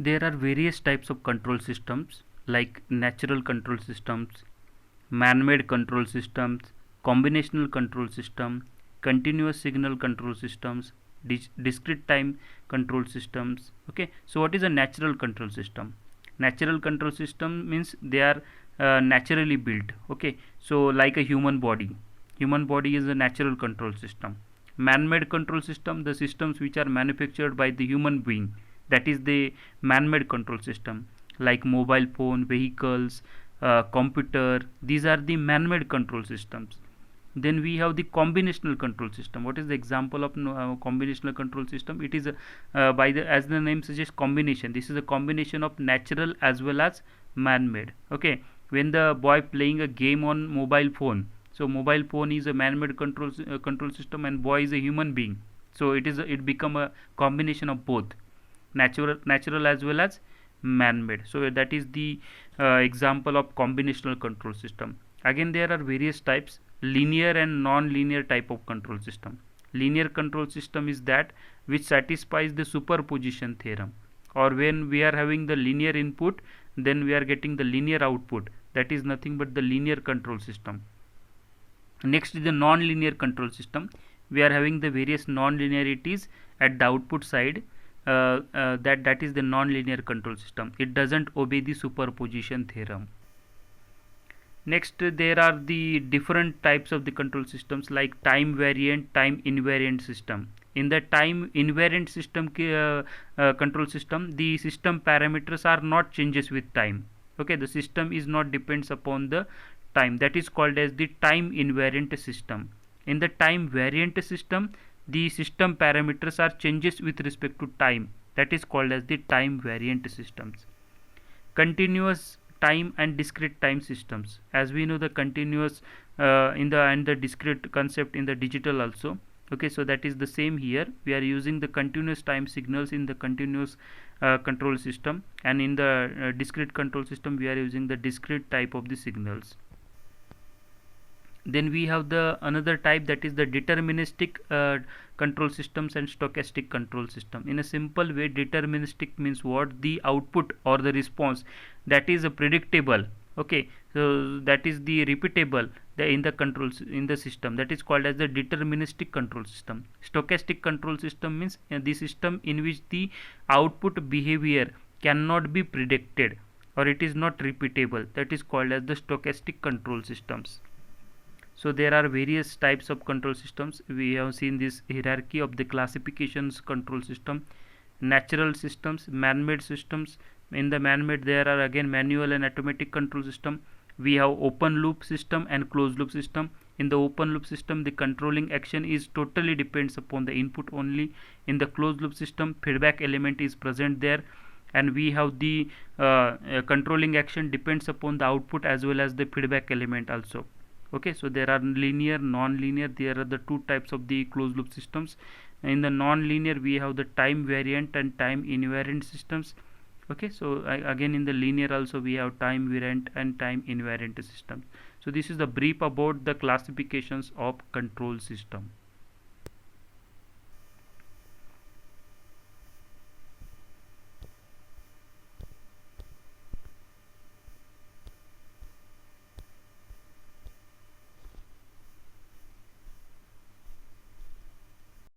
There are various types of control systems like natural control systems, man-made control systems, combinational control system, continuous signal control systems, discrete time control systems. Okay, so what is a natural control system? Natural control system means they are naturally built. Okay, so like a human body is a natural control system. Man-made control system, the systems which are manufactured by the human being, that is the man-made control system, like mobile phone, vehicles, computer. These are the man-made control systems. Then we have the combinational control system. What is the example of combinational control system? It is by the, as the name suggests, combination. This is a combination of natural as well as man-made. Okay, when the boy playing a game on mobile phone, so mobile phone is a man-made control system, and boy is a human being. So it become a combination of both natural as well as man-made. So that is the example of combinational control system. Again, there are various types: linear and non-linear type of control system. Linear control system is that which satisfies the superposition theorem, or when we are having the linear input, then we are getting the linear output. That is nothing but the linear control system. Next is the non-linear control system. We are having the various non-linearities at the output side. That is the non-linear control system. It doesn't obey the superposition theorem. Next, there are the different types of the control systems like time variant, time invariant system. In the time invariant system control system, the system parameters are not changes with time. Okay, the system is not depends upon the time. That is called as the time invariant system. In the time variant system, the system parameters are changes with respect to time. That is called as the time variant systems. Continuous time and discrete time systems. As we know, the continuous in the and the discrete concept in the digital also. Okay, so that is the same here. We are using the continuous time signals in the continuous control system, and in the discrete control system we are using the discrete type of the signals. Then we have the another type, that is the deterministic control systems and stochastic control system. In a simple way, deterministic means what? The output or the response that is predictable. Okay, so that is the repeatable in the controls in the system, that is called as the deterministic control system. Stochastic control system means the system in which the output behavior cannot be predicted or it is not repeatable, that is called as the stochastic control systems. So there are various types of control systems. We have seen this hierarchy of the classifications control system: natural systems, man-made systems. In the man-made, there are again manual and automatic control system. We have open loop system and closed loop system. In the open loop system, the controlling action is totally depends upon the input only. In the closed loop system, feedback element is present there, and we have the controlling action depends upon the output as well as the feedback element also. Okay, so there are linear, non-linear. There are the two types of the closed loop systems. In the non-linear, we have the time variant and time invariant systems. Okay, so again in the linear also we have time variant and time invariant systems. So this is the brief about the classifications of control system.